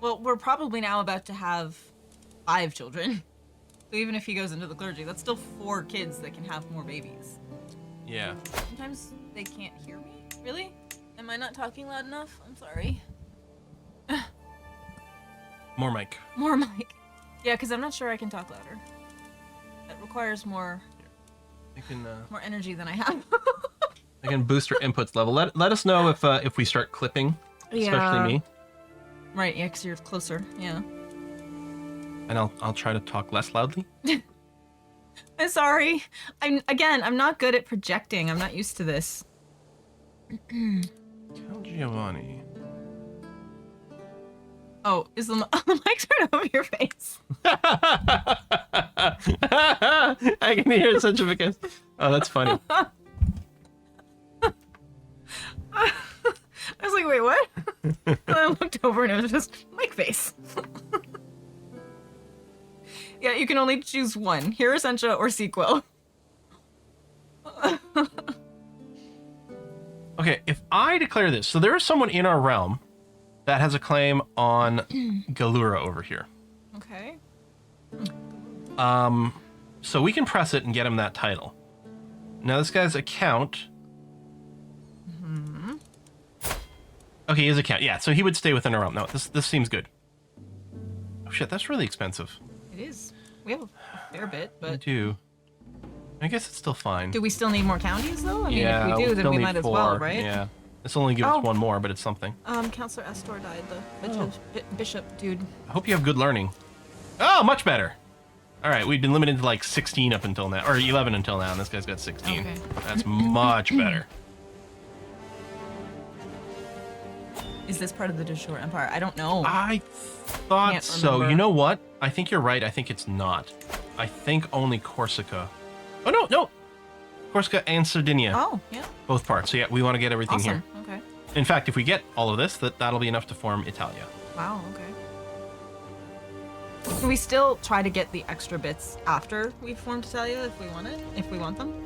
Well, we're probably now about to have 5 children. So even if he goes into the clergy, that's still 4 kids that can have more babies. Yeah. Sometimes they can't hear me. Really? Am I not talking loud enough? I'm sorry. More mic. More mic. Yeah, because I'm not sure I can talk louder. That requires more more energy than I have. I can boost our inputs level. Let us know if we start clipping, especially me. Right, yeah, because you're closer. Yeah. And I'll try to talk less loudly. I'm sorry. I'm not good at projecting. I'm not used to this. Count Giovanni. Oh, is the mic's right over your face? I can hear such a because. Oh, that's funny. I was like, wait, what? And I looked over and it was just mic face. Yeah, you can only choose one. Hear Essentia or sequel. Okay, if I declare this, so there is someone in our realm that has a claim on Galura over here. Okay. So we can press it and get him that title. Now this guy's account. Mm-hmm. Okay, his account. Yeah, so he would stay within our realm. No, this seems good. Oh shit, that's really expensive. It is. We have a fair bit, but... We do. I guess it's still fine. Do we still need more counties, though? I mean, yeah, if we do, then we might 4. as well, right? Yeah. This only gives us one more, but it's something. Counselor Estor died, the bishop dude. I hope you have good learning. Oh, much better. All right, we've been limited to like 16 up until now, or 11 until now, and this guy's got 16. Okay. That's much better. Is this part of the Deshore Empire? I don't know. I thought so. Remember. You know what? I think you're right. I think it's not. I think only Corsica. Oh, no. Corsica and Sardinia. Oh, yeah. Both parts. So yeah, we want to get everything Awesome. here. Okay. In fact, if we get all of this, that'll be enough to form Italia. Wow, okay. Can we still try to get the extra bits after we've formed Italia if we want it? If we want them?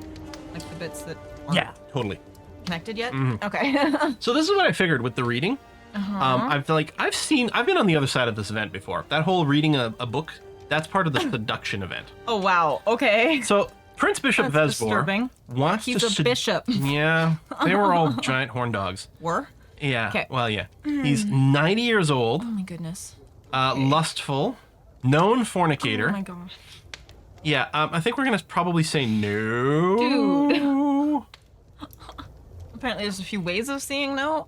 Like the bits that aren't Totally. connected yet? Mhm. Okay. So this is what I figured with the reading. Uh-huh. I've been on the other side of this event before. That whole reading a book, that's part of the seduction event. Oh, wow. Okay. So Prince Bishop That's Vesbor disturbing. wants He's to a bishop. Yeah, they were all giant horn dogs. Were? Yeah. Okay. Well, yeah. He's 90 years old. Oh, my goodness. Lustful, known fornicator. Oh, my gosh. Yeah. I think we're gonna probably say no. Dude. Apparently, there's a few ways of saying no.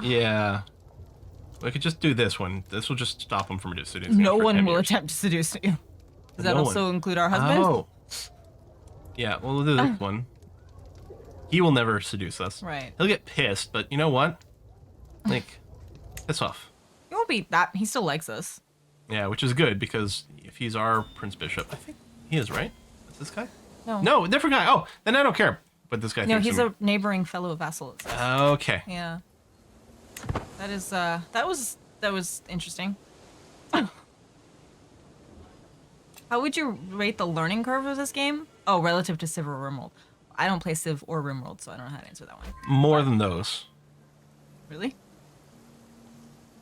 Yeah. We could just do this one. This will just stop him from seducing. No us for one 10 will years. attempt to seduce you. Does that No also one. include our husband? Oh. Yeah, we'll do this one. He will never seduce us. Right. He'll get pissed, but you know what? Like, piss off. He won't be that. He still likes us. Yeah, which is good because if he's our Prince Bishop, I think he is, right? Is this guy? No. No, different guy. Oh, then I don't care. But this guy No, thinks he's him. a neighboring fellow vassal. It says. Okay. Yeah. That is that was interesting. How would you rate the learning curve of this game? Oh, relative to Civ or RimWorld. I don't play Civ or RimWorld, so I don't know how to answer that one. More than those. Really?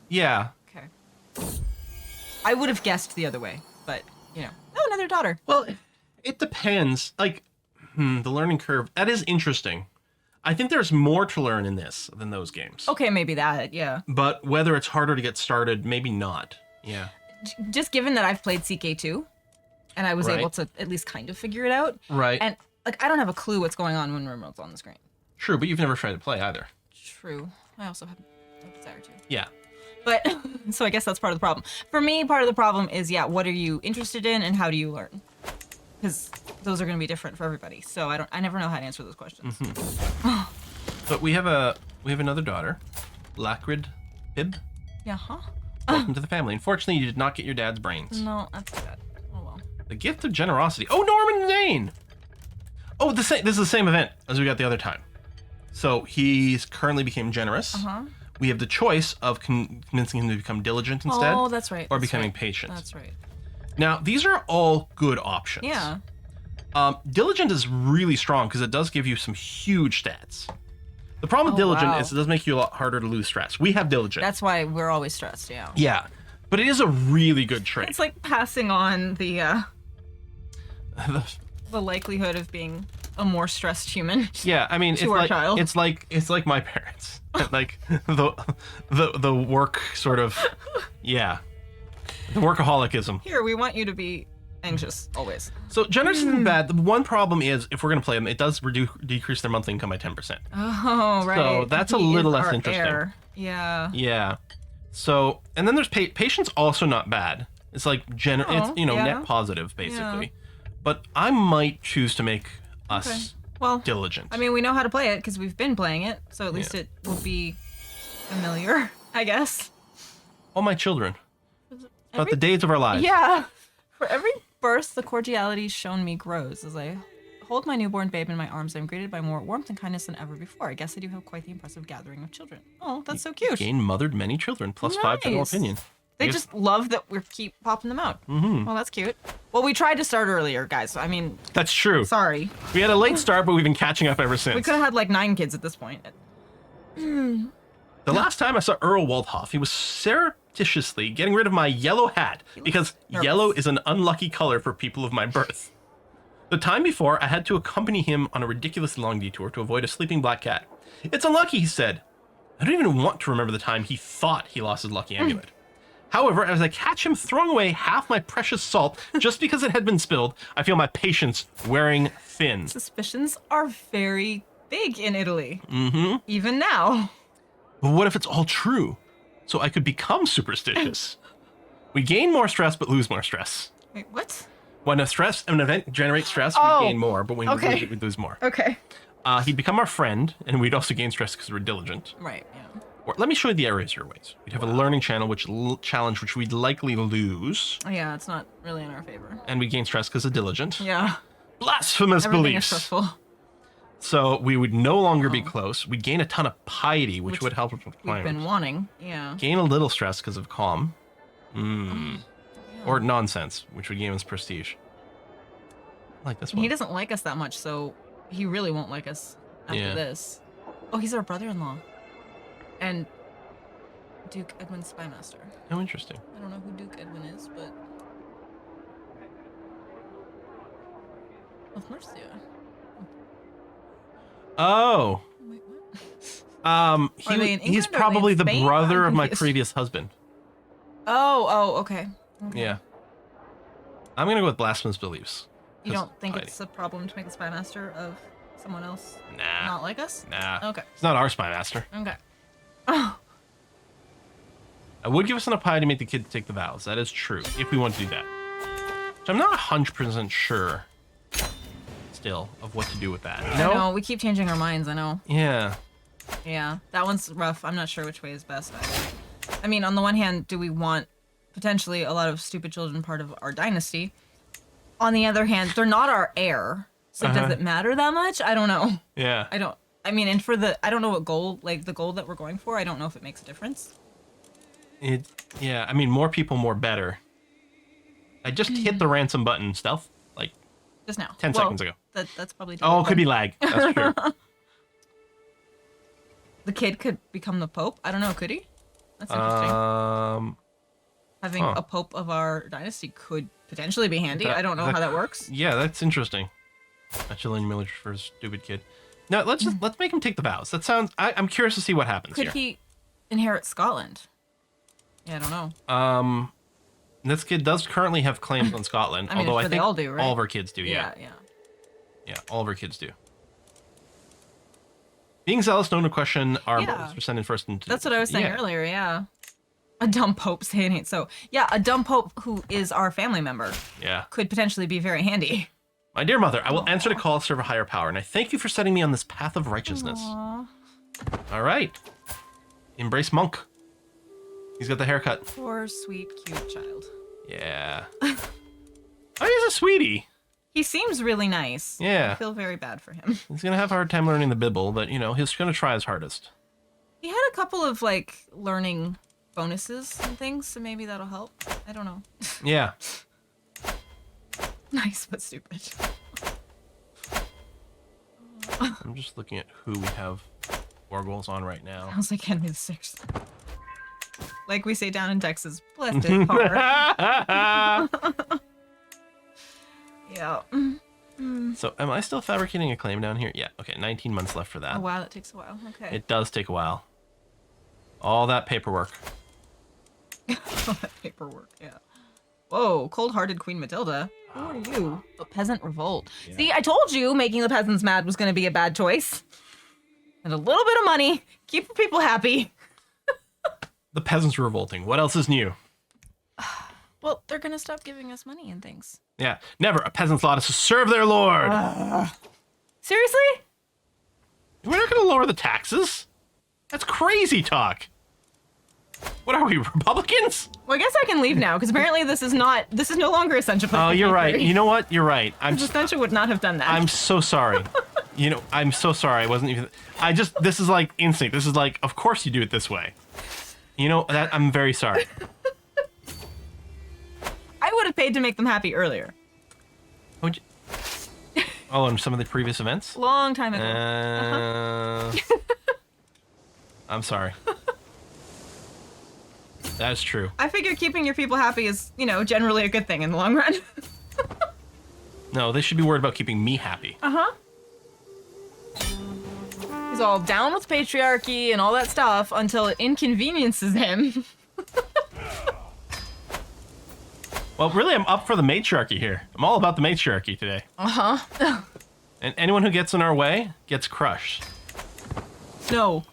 Yeah. Okay. I would have guessed the other way, but you know. Oh, another daughter. Well, it depends. Like, the learning curve, that is interesting. I think there's more to learn in this than those games. Okay, maybe that, yeah. But whether it's harder to get started, maybe not. Yeah. Just given that I've played CK2, and I was Right. able to at least kind of figure it out. Right. And like I don't have a clue what's going on when RimWorld's on the screen. True, but you've never tried to play either. True. I also have a desire to. Yeah. But so I guess that's part of the problem. For me, part of the problem is what are you interested in and how do you learn? Because those are going to be different for everybody. So I never know how to answer those questions. But we have another daughter, Lacrid Bib. Yeah, huh? Welcome to the family. Unfortunately, you did not get your dad's brains. No, that's bad. Oh well. The gift of generosity. Oh, Norman Dane. Oh, this is the same event as we got the other time. So he's currently became generous. Uh-huh. We have the choice of convincing him to become diligent instead. Oh, that's right. Or that's becoming right. patient. That's right. Now, these are all good options. Yeah. Diligent is really strong because it does give you some huge stats. The problem with diligent wow. is it does make you a lot harder to lose stress. We have diligent. That's why we're always stressed, yeah. Yeah, but it is a really good trait. It's like passing on the likelihood of being a more stressed human. Yeah, I mean, to our child. it's like my parents. Like the work sort of, yeah, the workaholicism. Here, we want you to be anxious always. So generous isn't bad. The one problem is if we're gonna play them, it does decrease their monthly income by 10%. Oh, right. So that's a He little is less our interesting. heir. Yeah. Yeah. So and then there's patience, also not bad. It's like it's yeah. net positive basically. But I might choose to make us Okay. Well, diligent. I mean, we know how to play it because we've been playing it, so at least it will be familiar, I guess. All my children. About the days of our lives. Yeah. For every birth, the cordiality shown me grows. As I hold my newborn babe in my arms, I'm greeted by more warmth and kindness than ever before. I guess I do have quite the impressive gathering of children. Oh, that's so cute. Gain mothered many children, plus 5 general Nice. opinion. They just love that we keep popping them out. Mm-hmm. Well, that's cute. Well, we tried to start earlier, guys. I mean, That's true. sorry. We had a late start, but we've been catching up ever since. We could have had like 9 kids at this point. The last time I saw Earl Waldhoff, he was surreptitiously getting rid of my yellow hat because nervous. yellow is an unlucky color for people of my birth. The time before, I had to accompany him on a ridiculously long detour to avoid a sleeping black cat. It's unlucky, he said. I don't even want to remember the time he thought he lost his lucky amulet. However, as I catch him throwing away half my precious salt just because it had been spilled, I feel my patience wearing thin. Suspicions are very big in Italy. Mm-hmm. Even now. But what if it's all true? So I could become superstitious. We gain more stress, but lose more stress. Wait, what? When an event generates stress, Oh, we gain more, but when we okay. lose it, we lose more. Okay. He'd become our friend, and we'd also gain stress because we're diligent. Right, yeah. Or let me show you the eraser ways. We'd have a learning channel, challenge which we'd likely lose, Yeah, it's not really in our favor. and we gain stress because of diligent. Yeah. Blasphemous Everything is beliefs. stressful. So we would no longer be close. We'd gain a ton of piety, which would help with We've climate. been wanting. Yeah. Gain a little stress because of calm. Or nonsense, which would gain us prestige. I like this one. He doesn't like us that much, so he really won't like us after Yeah. this. Oh, he's our brother-in-law. And Duke Edwin's spymaster. Oh, interesting. I don't know who Duke Edwin is, but... Of Mercia. Oh. Wait, what? Are they in England he's or are they probably in the Spain? brother I'm of my confused. previous husband. Oh, okay. Yeah. I'm gonna go with blasphemous beliefs. You 'cause don't think piety. it's a problem to make the spymaster of someone else Nah. not like us? Nah. Okay. It's not our spy master. Okay. Oh, I would give us enough piety to make the kid take the vows. That is true, if we want to do that. So I'm not 100% sure still of what to do with that. I know, we keep changing our minds, I know. Yeah. Yeah, that one's rough. I'm not sure which way is best. I mean, on the one hand, do we want potentially a lot of stupid children part of our dynasty? On the other hand, they're not our heir. So does it matter that much? I don't know. Yeah. I don't know what goal, like the goal that we're going for. I don't know if it makes a difference. Yeah, I mean, more people, more better. I just hit the ransom button stealth, like Just now. 10 seconds ago. That's probably. Oh, it could be lag. That's true. The kid could become the pope. I don't know. Could he? That's interesting. Having a pope of our dynasty could potentially be handy. I don't know how that works. Yeah, that's interesting. Chilean military for a stupid kid. No, let's make him take the vows. That sounds. I'm curious to see what happens Could here. he inherit Scotland? Yeah, I don't know. This kid does currently have claims on Scotland, I mean, although I they think all do, right? all of our kids do. Yeah, Yeah. all of our kids do. Being zealous, known to question our Yeah. motives for sending first into. That's what I was saying earlier. Yeah. A dumb pope saying it. So yeah, a dumb pope who is our family member Yeah. could potentially be very handy. My dear mother, I will answer the call to serve a higher power, and I thank you for setting me on this path of righteousness. Aww. All right. Embrace monk. He's got the haircut. Poor, sweet, cute child. Yeah. Oh, he's a sweetie. He seems really nice. Yeah. I feel very bad for him. He's going to have a hard time learning the Bible, but, he's going to try his hardest. He had a couple of, learning bonuses and things, so maybe that'll help. I don't know. Yeah. Nice, but stupid. I'm just looking at who we have Gargoyles on right now. Sounds like Henry VI. Like we say down in Texas, bless his heart. Yeah. So am I still fabricating a claim down here? Yeah. Okay, 19 months left for that. Oh wow, that takes a while. Okay. It does take a while. All that paperwork. All that paperwork, yeah. Whoa, cold-hearted Queen Matilda. Who are you? A peasant revolt. Yeah. See, I told you making the peasants mad was going to be a bad choice. And a little bit of money, keep the people happy. The peasants are revolting. What else is new? Well, they're going to stop giving us money and things. Yeah, never. A peasant's lot is to serve their lord. Seriously? We're not going to lower the taxes. That's crazy talk. What are we, Republicans? Well, I guess I can leave now, because apparently this is no longer Essentia. Oh, you're right. You know what? You're right. Essentia would not have done that. I'm so sorry. I'm so sorry. I wasn't even... this is like instinct. This is like, of course you do it this way. I'm very sorry. I would have paid to make them happy earlier. Would you... Oh, and some of the previous events? Long time ago. I'm sorry. That is true. I figure keeping your people happy is, generally a good thing in the long run. No, they should be worried about keeping me happy. Uh-huh. He's all down with patriarchy and all that stuff until it inconveniences him. Well, really, I'm up for the matriarchy here. I'm all about the matriarchy today. Uh-huh. And anyone who gets in our way gets crushed. No.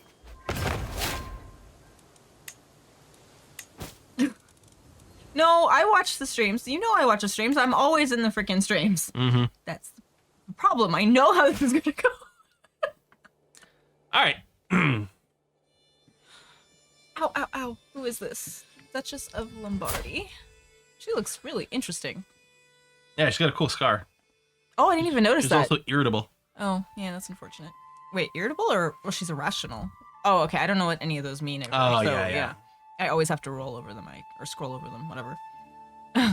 No, I watch the streams. I watch the streams. I'm always in the freaking streams. Mm-hmm. That's the problem. I know how this is gonna go. All right. Ow, ow, ow. Who is this? Duchess of Lombardy. She looks really interesting. Yeah, she's got a cool scar. Oh, I didn't even notice She's that. also irritable. Oh, yeah, that's unfortunate. Wait, irritable or she's irrational? Oh, okay. I don't know what any of those mean. Oh, so, yeah. I always have to roll over the mic or scroll over them, whatever.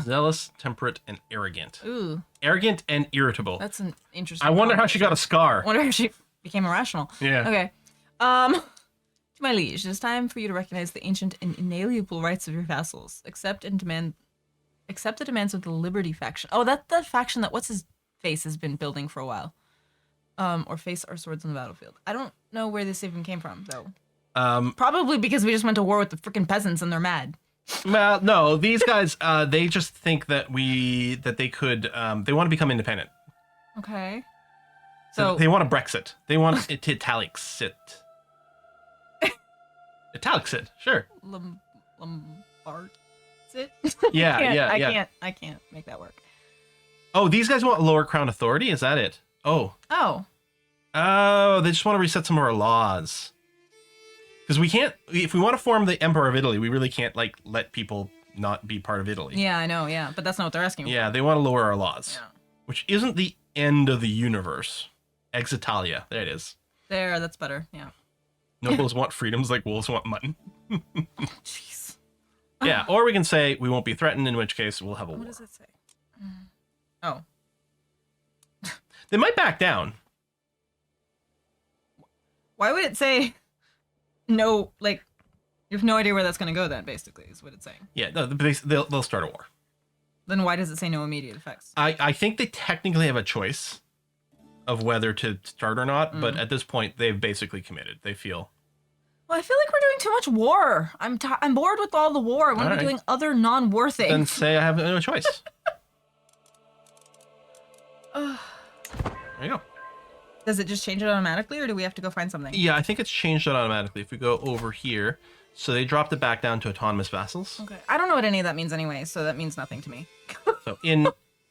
Zealous, temperate, and arrogant. Ooh, Arrogant and irritable. that's an interesting. I wonder how she got a scar. I wonder how she became irrational. Yeah. Okay. To my liege, it is time for you to recognize the ancient and inalienable rights of your vassals. Accept the demands of the Liberty faction. Oh, that's the faction that what's his face has been building for a while. Or face our swords on the battlefield. I don't know where this even came from, though. Probably because we just went to war with the freaking peasants and they're mad. Well, no, these guys, they just think that they could, they want to become independent. Okay. So they want a Brexit. They want it to Italixit. Italixit, sure. Lombard. It? Yeah. I can't make that work. Oh, these guys want lower crown authority? Is that it? Oh, they just want to reset some of our laws. Because we can't, if we want to form the Emperor of Italy, we really can't, let people not be part of Italy. Yeah, I know, yeah. But that's not what they're asking for. Yeah, they want to lower our laws. Yeah. Which isn't the end of the universe. Exitalia. There it is. There, that's better, yeah. Nobles want freedoms like wolves want mutton. Jeez. Yeah, or we can say we won't be threatened, in which case we'll have a war. What does it say? Oh. They might back down. Why would it say no, you have no idea where that's going to go then, basically, is what it's saying. Yeah, no, they'll start a war. Then why does it say no immediate effects? I think they technically have a choice of whether to start or not, but at this point, they've basically committed. They feel... Well, I feel like we're doing too much war. I'm bored with all the war. I want to be doing other non-war things. Then say I have no choice. There you go. Does it just change it automatically, or do we have to go find something? Yeah, I think it's changed it automatically. If we go over here, so they dropped it back down to autonomous vassals. Okay. I don't know what any of that means anyway, so that means nothing to me. So in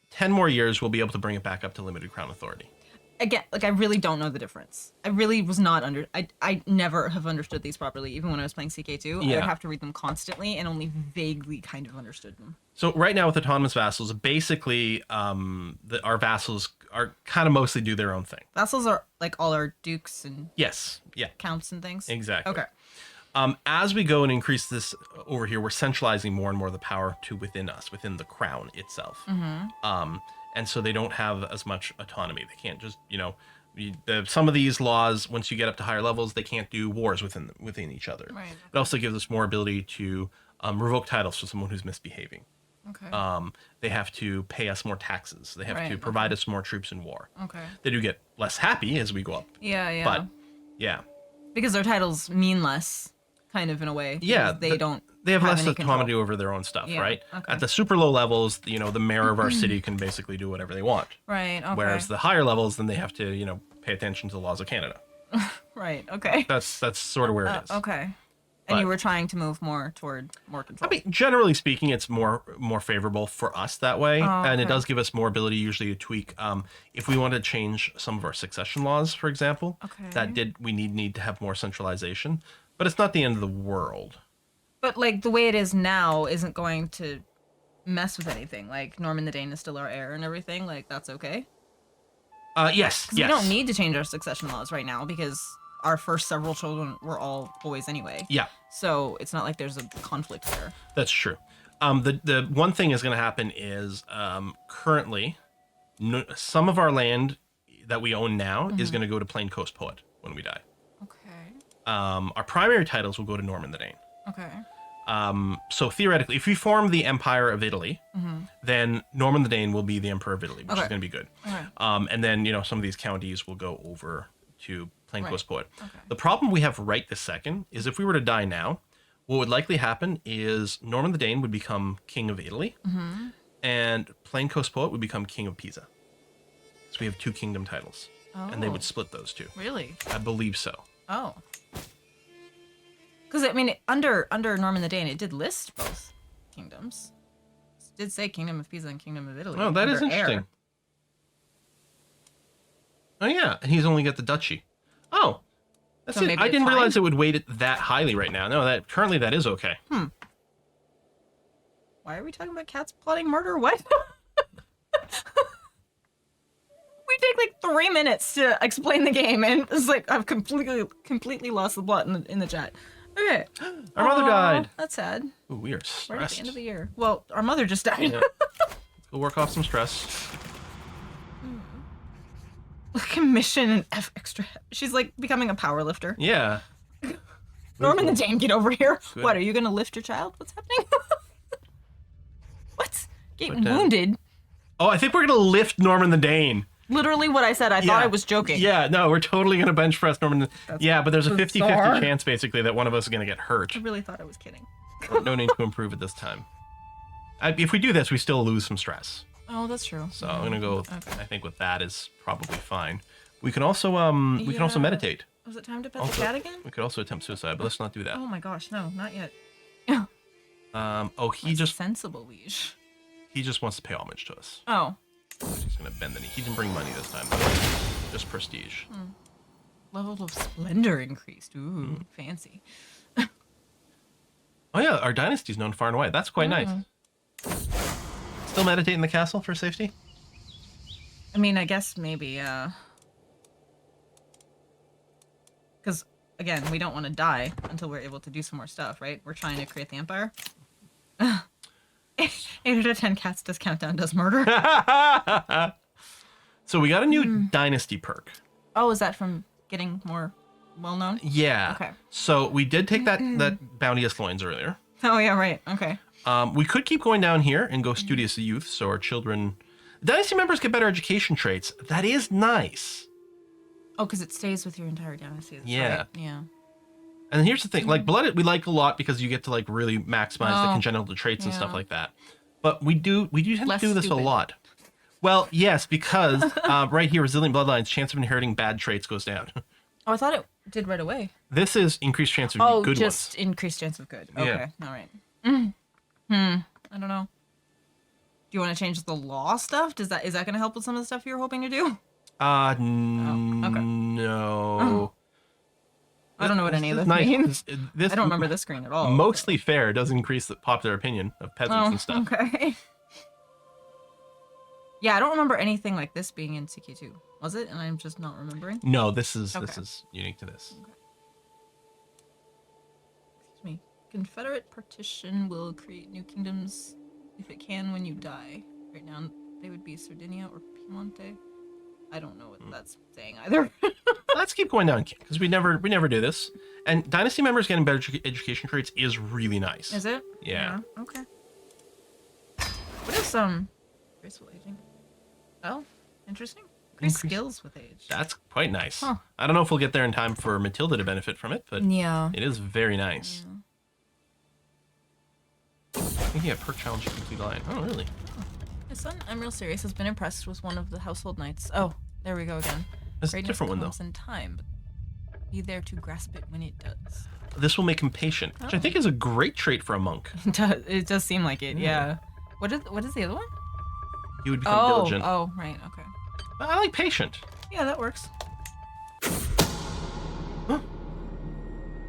10 more years, we'll be able to bring it back up to limited crown authority. Again, I really don't know the difference. I really was not I never have understood these properly, even when I was playing CK2. I would have to read them constantly and only vaguely kind of understood them. So right now with autonomous vassals, basically our vassals are kind of mostly do their own thing. Vassals are like all our dukes and counts and things? Exactly. Okay. As we go and increase this over here, we're centralizing more and more of the power to within us, within the crown itself. And so they don't have as much autonomy. They can't just, Some of these laws, once you get up to higher levels, they can't do wars within each other. Right. It also gives us more ability to revoke titles for someone who's misbehaving. Okay. They have to pay us more taxes. They have Right, to provide us more troops in war. Okay. They do get less happy as we go up. Yeah, yeah. But yeah. Because their titles mean less, kind of in a way. Yeah, They don't. They have less any autonomy control. over their own stuff, Yeah, right? okay. At the super low levels, the mayor of our city can basically do whatever they want. Right. Okay. Whereas the higher levels, then they have to, pay attention to the laws of Canada. Right. Okay. That's sort of where it is. Okay. But- And you were trying to move more toward more control. I mean, generally speaking, it's more favorable for us that way, and it okay. does give us more ability usually to tweak. If we want to change some of our succession laws, for example, Okay. we need to have more centralization, but it's not the end of the world. But like the way it is now isn't going to mess with anything. Like Norman the Dane is still our heir and everything. Like that's okay. Yes, Because yes. we don't need to change our succession laws right now because our first several children were all boys anyway. Yeah, So it's not like there's a conflict there. that's true. The one thing is going to happen is currently some of our land that we own now is going to go to Plain Coast Poet when we die. Okay. Our primary titles will go to Norman the Dane. Okay. So theoretically, if we form the Empire of Italy, then Norman the Dane will be the Emperor of Italy, which is Okay. going to be good. Okay. And then some of these counties will go over to Plain Right. Coast Poet. Okay. The problem we have right this second is if we were to die now, what would likely happen is Norman the Dane would become King of Italy, and Plain Coast Poet would become King of Pisa. So we have two kingdom titles, and they would Oh. split those two. Really? I believe so. Oh. Because I mean, under Norman the Dane, it did list both kingdoms. It did say Kingdom of Pisa and Kingdom of Italy. Oh, that is under heir. interesting. Oh yeah, and he's only got the duchy. Oh, that's So it. maybe I it's didn't fine? realize it would weight it that highly right now. No, that is okay. Why are we talking about cats plotting murder? What? We take like 3 minutes to explain the game, and it's like I've completely lost the plot in the chat. Okay. Our mother Aw, died. That's sad. Ooh, we are Right at stressed. the end of the year. Well, our mother just died. Yeah. Go work off some stress. Commission and extra. She's like becoming a power lifter. Yeah. Norman the Dane, get over here. Good. What, are you gonna lift your child? What's happening? What? Getting But, wounded? Oh, I think we're gonna lift Norman the Dane. Literally what I said. I thought I was joking. Yeah, no, we're totally gonna bench press Norman. Yeah, but there's a 50-50 bizarre. chance basically that one of us is gonna get hurt. I really thought I was kidding. No need to improve at this time. If we do this, we still lose some stress. Oh, that's true. So I'm gonna go. Okay. I think with that is probably fine. We can also Yeah. meditate. Was it time to pet Also, the cat again? we could also attempt suicide, but let's not do that. Oh my gosh, no, not yet. He just sensible leash. wants to pay homage to us. Oh, He's gonna bend the knee. He didn't bring money this time. Just prestige. level of splendor increased. Ooh, Hmm. fancy. Oh yeah, our dynasty's known far and wide. That's quite nice. Still meditate in the castle for safety? I mean, I guess maybe, because, again, we don't want to die until we're able to do some more stuff, right? We're trying to create the empire. 8 out of 10 cats does countdown does murder. So we got a new dynasty perk. Oh, is that from getting more well-known? Yeah. Okay. So we did take that bounteous loins earlier. Oh, yeah, right. Okay. We could keep going down here and go studious youth, so our children... Dynasty members get better education traits. That is nice. Oh, because it stays with your entire dynasty. That's Yeah. right. Yeah. And here's the thing, like blooded we like a lot because you get to like really maximize the Oh, congenital traits and stuff yeah. like that. But we do tend Less to do this stupid. a lot. Well, yes, because right here, resilient bloodlines, chance of inheriting bad traits goes down. Oh, I thought it did right away. This is increased chance of Oh, good just ones. increased chance of good. Yeah. Okay. All right. I don't know. Do you want to change the law stuff? Is that going to help with some of the stuff you're hoping to do? Okay. No. I don't know what any of this Nice. means. This I don't remember this screen at all. Mostly fair does increase the popular opinion of peasants and stuff. Okay. Yeah, I don't remember anything like this being in CQ2. Was it? And I'm just not remembering. No, this is Okay. unique to this. Excuse me. Confederate partition will create new kingdoms if it can when you die. Right now, they would be Sardinia or Piemonte. I don't know what that's saying either. Let's keep going down because we never do this. And dynasty members getting better education traits is really nice. Is it? Yeah. Okay. What is graceful aging? Oh, interesting. Increase skills with age. That's quite nice. Huh. I don't know if we'll get there in time for Matilda to benefit from it, but yeah, it is very nice. I think you have perk challenge to complete line. Oh, really? My son, I'm real serious, has been impressed with one of the household knights. Oh, there we go again. That's a Greatness different one, though. comes in time, but be there to grasp it when it does. This will make him patient, which I think is a great trait for a monk. It does seem like it, yeah. What is the other one? He would become diligent. Oh, right, okay. I like patient. Yeah, that works. Huh?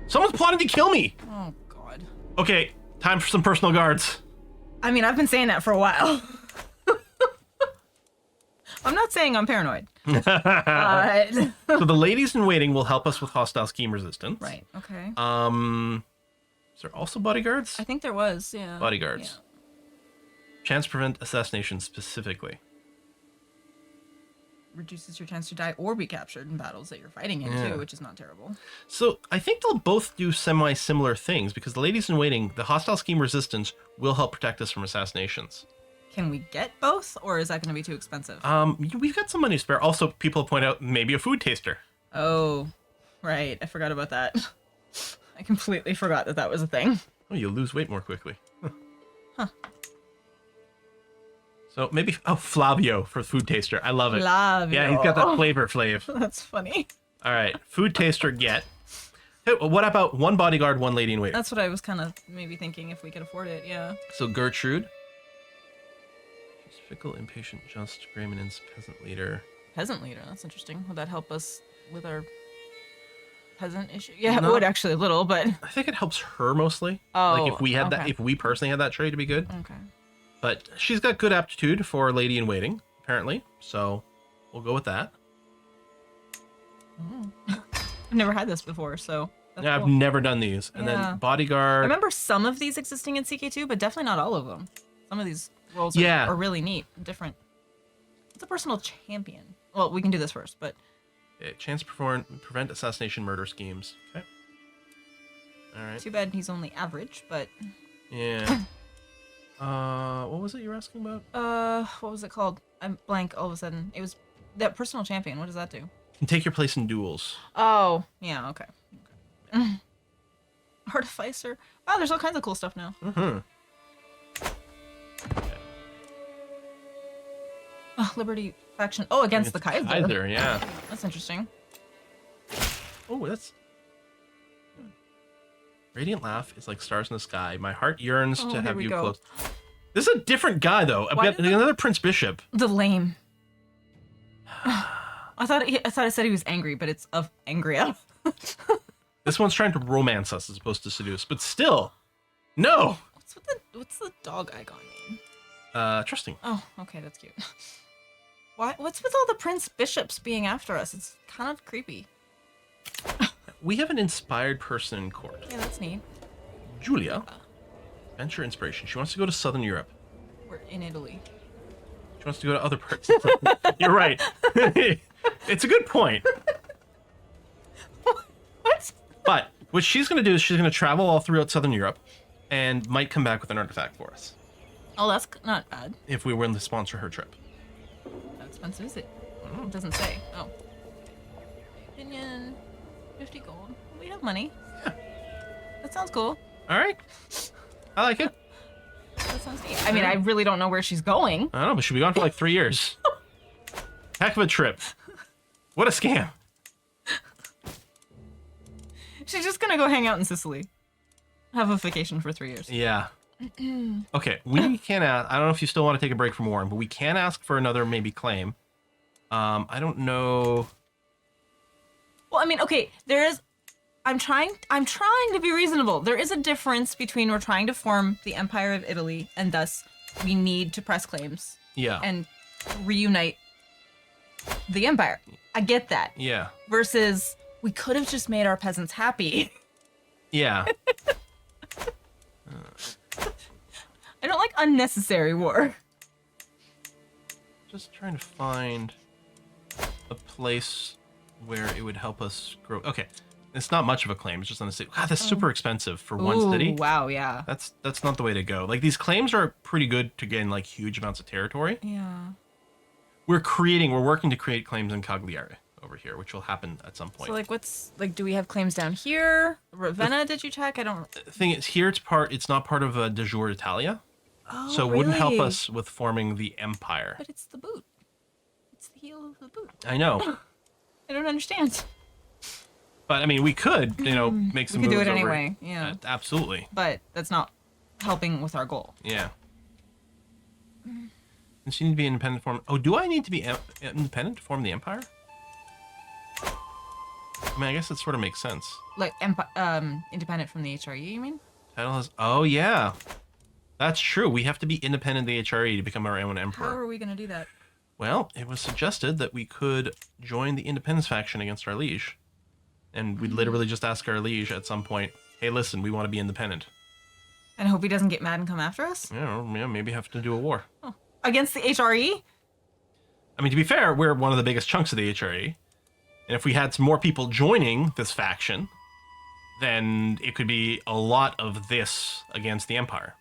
Someone's plotting to kill me! Oh, God. Okay, time for some personal guards. I mean, I've been saying that for a while. I'm not saying I'm paranoid. But... So the ladies in waiting will help us with hostile scheme resistance. Right, okay. Is there also bodyguards? I think there was, yeah. Bodyguards. Yeah. Chance to prevent assassination specifically. Reduces your chance to die or be captured in battles that you're fighting in too, which is not terrible. So I think they'll both do semi-similar things because the ladies in waiting, the hostile scheme resistance will help protect us from assassinations. Can we get both, or is that going to be too expensive? We've got some money to spare. Also, people point out maybe a food taster. Oh, right. I forgot about that. I completely forgot that that was a thing. Oh, you'll lose weight more quickly. Huh. So maybe Flavio for food taster. I love it. Flavio. Yeah, he's got that flavor flav. That's funny. All right, food taster get. Hey, what about one bodyguard, one lady in waiting? That's what I was kind of maybe thinking if we could afford it. Yeah. So Gertrude. She's fickle, impatient, just, gray eminence, peasant leader. Peasant leader. That's interesting. Would that help us with our peasant issue? Yeah, it would actually a little, but I think it helps her mostly. Oh, like if we had that, okay. if we personally had that trait, it'd be good. Okay. But she's got good aptitude for lady in waiting, apparently. So we'll go with that. I've never had this before, so that's Yeah, cool. I've never done these. And Yeah. then bodyguard. I remember some of these existing in CK2, but definitely not all of them. Some of these roles are really neat, different. It's a personal champion. Well, we can do this first, but Chance to prevent assassination murder schemes. Okay. All right. too bad he's only average. But Yeah. What was it you were asking about? what was it called? I'm blank all of a sudden. It was that personal champion. What does that do? Can take your place in duels. Oh, yeah, okay. Artificer. Wow, there's all kinds of cool stuff now. Mm-hmm. Oh, Liberty faction. Oh, against the Kaiser. Kaiser, yeah. That's interesting. Oh, that's... Radiant laugh is like stars in the sky. My heart yearns to have you close. This is a different guy, though. I've got another Prince Bishop. The lame. I thought I said he was angry, but it's of Angria. This one's trying to romance us as opposed to seduce, but still, no. What's the dog icon mean? Trusting. Oh, okay, that's cute. What's with all the Prince Bishops being after us? It's kind of creepy. We have an inspired person in court. Yeah, that's neat. Julia. Venture inspiration. She wants to go to Southern Europe. We're in Italy. She wants to go to other parts. You're right. It's a good point. What? But what she's going to do is she's going to travel all throughout Southern Europe and might come back with an artifact for us. Oh, that's not bad. If we were willing to sponsor her trip. How expensive is it? It doesn't say. Oh. Opinion. 50 gold. We have money. Yeah. That sounds cool. All right. I like it. That sounds neat. I mean, I really don't know where she's going. I don't know, but she'll be gone for like 3 years. Heck of a trip. What a scam. She's just gonna go hang out in Sicily. Have a vacation for 3 years. Yeah. Okay, we can ask. I don't know if you still want to take a break from Warren, but we can ask for another maybe claim. I don't know. Well, I mean, okay, there is. I'm trying to be reasonable. There is a difference between we're trying to form the Empire of Italy, and thus we need to press claims. Yeah. And reunite the empire. I get that. Yeah. Versus, we could have just made our peasants happy. Yeah. I don't like unnecessary war. Just trying to find. a place where it would help us grow. Okay, it's not much of a claim. It's just on a city. God, that's super expensive for one city. Wow, yeah. That's not the way to go. Like, these claims are pretty good to gain like huge amounts of territory. Yeah. We're working to create claims in Cagliari over here, which will happen at some point. So like, do we have claims down here? Ravenna, did you check? I don't. The thing is, here it's not part of de jure Italia, Oh, so it wouldn't help really? us with forming the empire. But it's the boot. It's the heel of the boot. I know. I don't understand. But I mean, we could, make some We could do moves it over- anyway, yeah. Absolutely. But that's not helping with our goal. Yeah. Does she need to be independent to form? Oh, do I need to be independent to form the empire? I mean, I guess it sort of makes sense. Like, independent from the HRE, you mean? Title has. Oh yeah, that's true. We have to be independent of the HRE to become our own How emperor. are we gonna do that? Well, it was suggested that we could join the independence faction against our liege, and we'd literally just ask our liege at some point, "Hey, listen, we want to be independent." And hope he doesn't get mad and come after us? Yeah, maybe have to do a war. Oh. Against the HRE? I mean, to be fair, we're one of the biggest chunks of the HRE, and if we had some more people joining this faction, then it could be a lot of this against the Empire.